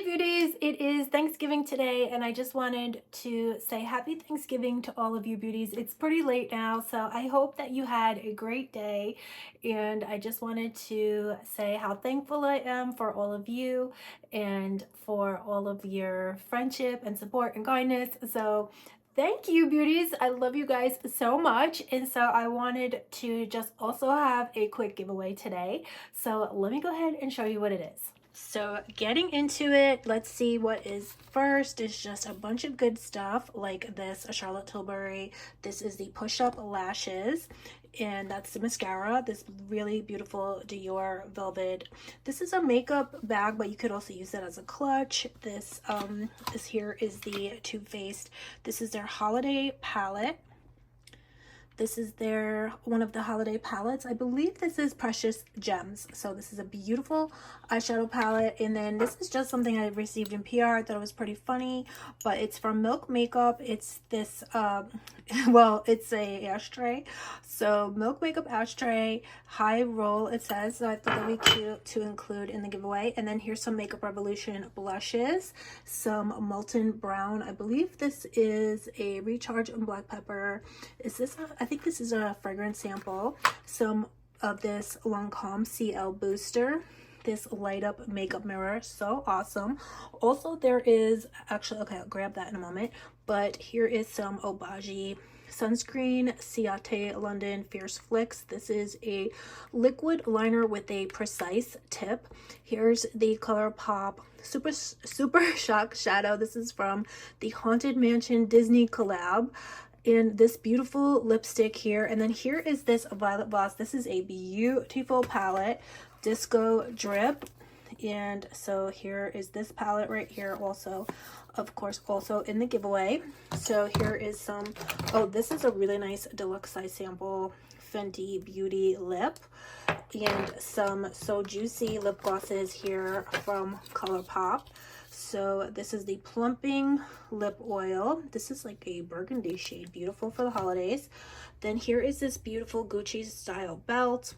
beauties, it is Thanksgiving today, and I just wanted to say happy Thanksgiving to all of you beauties. It's pretty late now, so I hope that you had a great day, and I just wanted to say how thankful I am for all of you and for all of your friendship and support and kindness. So thank you, beauties. I love you guys so much. And so I wanted to just also have a quick giveaway today. So let me go ahead and show you what it is. So getting into it, let's see what is first. Is just a bunch of good stuff like this, a Charlotte Tilbury. This is the push-up lashes, and that's the mascara, this really beautiful Dior velvet. This is a makeup bag, but you could also use it as a clutch. This here is the Too Faced. This is their holiday palette. This is one of the holiday palettes. I believe this is Precious Gems. So this is a beautiful eyeshadow palette. And then this is just something I received in PR. I thought it was pretty funny, but it's from Milk Makeup. It's this, well, it's a ashtray. So Milk Makeup ashtray, high roll, it says. So I thought that would be cute to include in the giveaway. And then here's some Makeup Revolution blushes, some Molten Brown. I believe this is a Recharge and Black Pepper. Is this I think this is a fragrance sample. Some of this Lancome CL Booster, this light up makeup mirror, so awesome. Also there is actually, okay, I'll grab that in a moment, but here is some Obagi sunscreen, Ciate London Fierce Flicks. This is a liquid liner with a precise tip. Here's the ColourPop Super Shock Shadow. This is from the Haunted Mansion Disney collab. And this beautiful lipstick here. And then here is this Violet Voss. This is a beautiful palette, Disco Drip. And so here is this palette right here, also, of course, also in the giveaway. So here is some, oh, this is a really nice deluxe size sample Fenty Beauty lip, and some So Juicy lip glosses here from ColourPop. So this is the Plumping Lip Oil. This is like a burgundy shade, beautiful for the holidays. Then here is this beautiful Gucci style belt.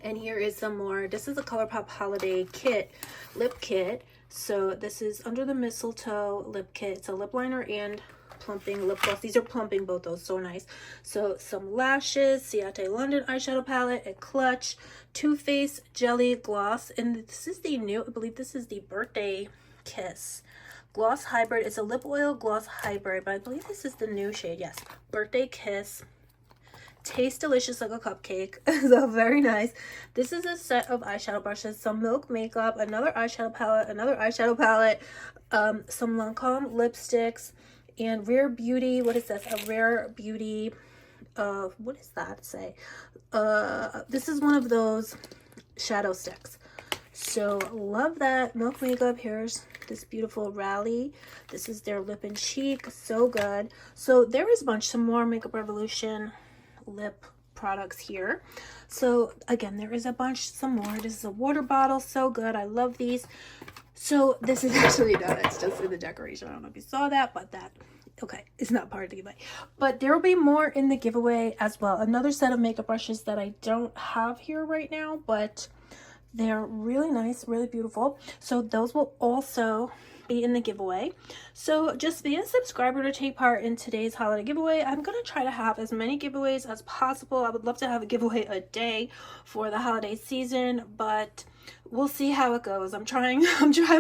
And here is some more. This is a ColourPop holiday kit, lip kit. So this is Under the Mistletoe lip kit. It's a lip liner and plumping lip gloss. These are plumping, both those, so nice. So some lashes, Ciate London eyeshadow palette, a clutch, Too Faced jelly gloss, and this is the new, I believe this is the Birthday Kiss gloss hybrid. It's a lip oil gloss hybrid, but I believe this is the new shade. Yes, Birthday Kiss. Tastes delicious like a cupcake. So very nice. This is a set of eyeshadow brushes, some Milk Makeup, another eyeshadow palette, some Lancome lipsticks, and Rare Beauty. What is this? A Rare Beauty, what does that say? This is one of those shadow sticks. So love that. Milk Makeup. Here's this beautiful Rally. This is their Lip and Cheek. So good. So there is a bunch, some more Makeup Revolution lip products here. So again, there is a bunch, some more. This is a water bottle. So good. I love these. So this is actually done. It's just in the decoration. I don't know if you saw that, but that, okay, it's not part of the giveaway. But there will be more in the giveaway as well. Another set of makeup brushes that I don't have here right now, but they're really nice, really beautiful. So those will also be in the giveaway. So just be a subscriber to take part in today's holiday giveaway. I'm going to try to have as many giveaways as possible. I would love to have a giveaway a day for the holiday season, but we'll see how it goes. I'm trying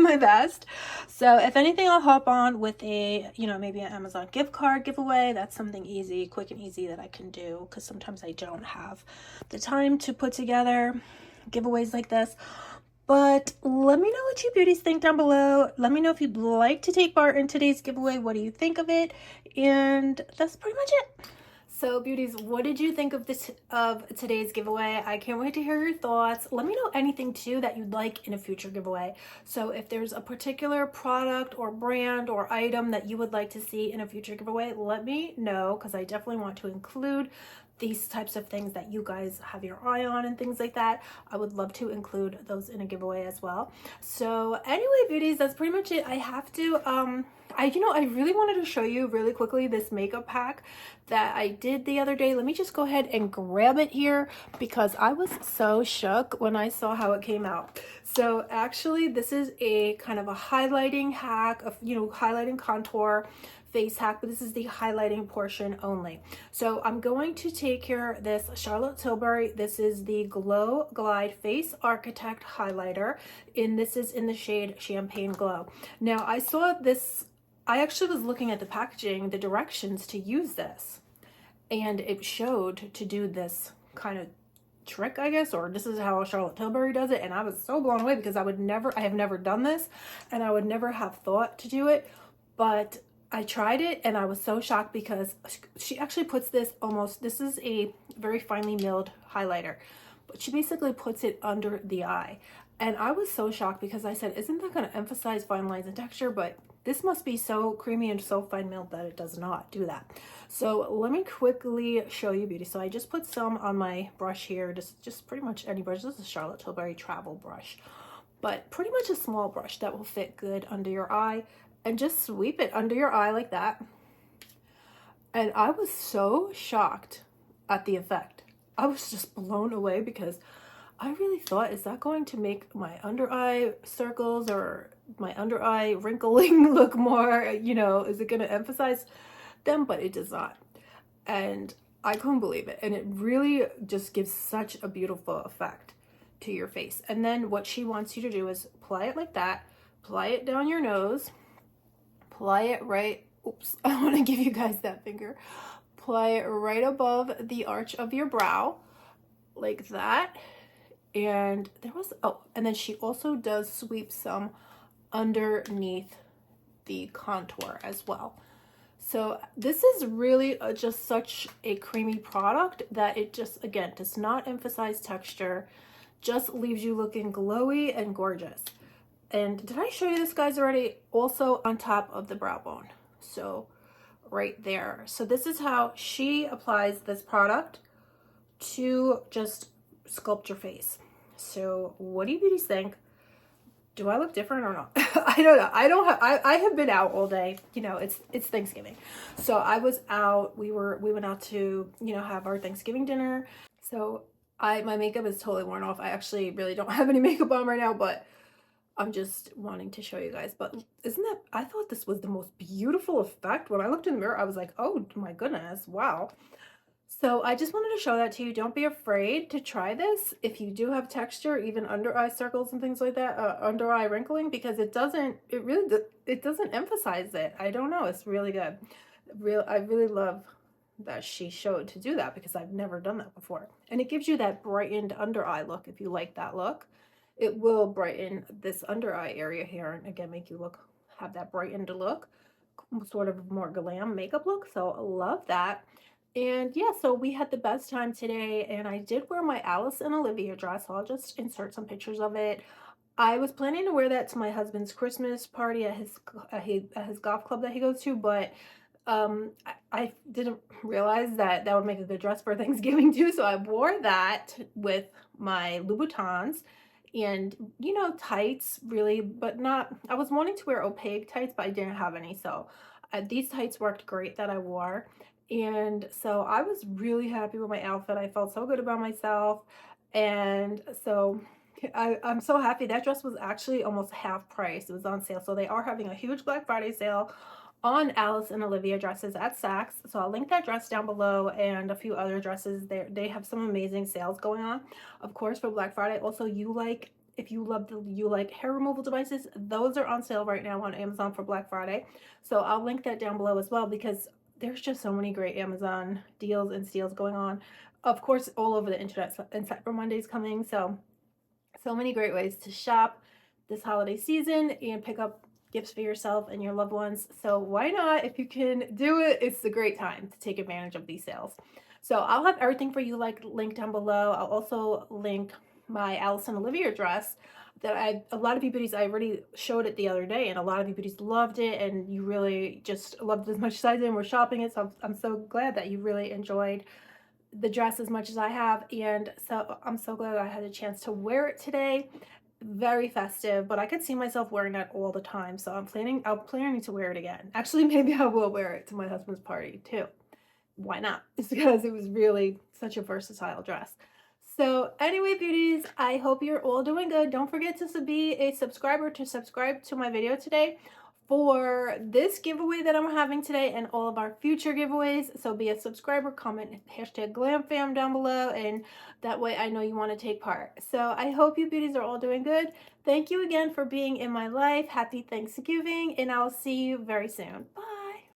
my best. So if anything, I'll hop on with a, maybe an Amazon gift card giveaway. That's something easy, quick and easy that I can do, because sometimes I don't have the time to put together giveaways like this. But let me know what you beauties think down below. Let me know if you'd like to take part in today's giveaway. What do you think of it? And that's pretty much it. So beauties, what did you think of today's giveaway? I can't wait to hear your thoughts. Let me know anything too that you'd like in a future giveaway. So if there's a particular product or brand or item that you would like to see in a future giveaway, let me know, because I definitely want to include these types of things that you guys have your eye on and things like that, I would love to include those in a giveaway as well. So anyway, beauties, that's pretty much it. I have to I really wanted to show you really quickly this makeup pack that I did the other day. Let me just go ahead and grab it here because I was so shook when I saw how it came out. So actually, this is a kind of a highlighting hack of, highlighting contour face hack, but this is the highlighting portion only. So I'm going to take here this Charlotte Tilbury. This is the Glow Glide Face Architect Highlighter, and this is in the shade Champagne Glow. Now, I saw this, I actually was looking at the packaging, the directions to use this, and it showed to do this kind of trick, I guess, or this is how Charlotte Tilbury does it, and I was so blown away because I have never done this, and I would never have thought to do it, but I tried it and I was so shocked because she actually puts this this is a very finely milled highlighter, but she basically puts it under the eye. And I was so shocked because I said, isn't that going to emphasize fine lines and texture? But this must be so creamy and so fine milled that it does not do that. So let me quickly show you, beauty. So I just put some on my brush here, just pretty much any brush. This is a Charlotte Tilbury travel brush, but pretty much a small brush that will fit good under your eye. And just sweep it under your eye like that. And I was so shocked at the effect. I was just blown away because I really thought, is that going to make my under eye circles or my under eye wrinkling look more, is it going to emphasize them? But it does not. And I couldn't believe it. And it really just gives such a beautiful effect to your face. And then what she wants you to do is apply it like that, apply it down your nose, apply it right, oops, I want to give you guys that finger. Apply it right above the arch of your brow, like that. And and then she also does sweep some underneath the contour as well. So this is really just such a creamy product that it just, again, does not emphasize texture, just leaves you looking glowy and gorgeous. And did I show you this, guys, already? Also on top of the brow bone. So right there. So this is how she applies this product to just sculpt your face. So what do you beauties think? Do I look different or not? I don't know. I have been out all day. It's Thanksgiving. So I was out. We went out to, have our Thanksgiving dinner. So my makeup is totally worn off. I actually really don't have any makeup on right now, but I'm just wanting to show you guys. But I thought this was the most beautiful effect. When I looked in the mirror, I was like, oh my goodness, wow. So I just wanted to show that to you. Don't be afraid to try this if you do have texture, even under eye circles and things like that, under eye wrinkling, because it doesn't emphasize it. I don't know, it's really good. I really love that she showed to do that because I've never done that before. And it gives you that brightened under eye look if you like that look. It will brighten this under eye area here and again make you have that brightened look, sort of more glam makeup look. So I love that. And yeah, so we had the best time today, and I did wear my Alice and Olivia dress. So I'll just insert some pictures of it. I was planning to wear that to my husband's Christmas party at his golf club that he goes to, but I didn't realize that would make a good dress for Thanksgiving too. So I wore that with my Louboutins and tights, really, but not, I was wanting to wear opaque tights, but I didn't have any. So these tights worked great that I wore. And so I was really happy with my outfit. I felt so good about myself. And so I'm so happy. That dress was actually almost half price. It was on sale. So they are having a huge Black Friday sale on Alice and Olivia dresses at Saks. So I'll link that dress down below and a few other dresses. They have some amazing sales going on, of course, for Black Friday. Also, if you like hair removal devices, those are on sale right now on Amazon for Black Friday. So I'll link that down below as well because there's just so many great Amazon deals and steals going on. Of course, all over the internet, and Cyber Monday's coming. So many great ways to shop this holiday season and pick up gifts for yourself and your loved ones. So why not? If you can do it, it's a great time to take advantage of these sales. So I'll have everything for you linked down below. I'll also link my Alice and Olivia dress that a lot of you beauties, I already showed it the other day, and a lot of you beauties loved it, and you really just loved it as much as I did and were shopping it. So I'm so glad that you really enjoyed the dress as much as I have, and so I'm so glad I had a chance to wear it today. Very festive, but I could see myself wearing that all the time, so I'm planning to wear it again. Actually, maybe I will wear it to my husband's party too. Why not? It's because it was really such a versatile dress. So anyway, beauties, I hope you're all doing good. Don't forget to be a subscriber to subscribe to my video today for this giveaway that I'm having today and all of our future giveaways. So be a subscriber, comment hashtag GlamFam down below, and that way I know you want to take part. So I hope you beauties are all doing good. Thank you again for being in my life. Happy Thanksgiving, and I'll see you very soon. Bye.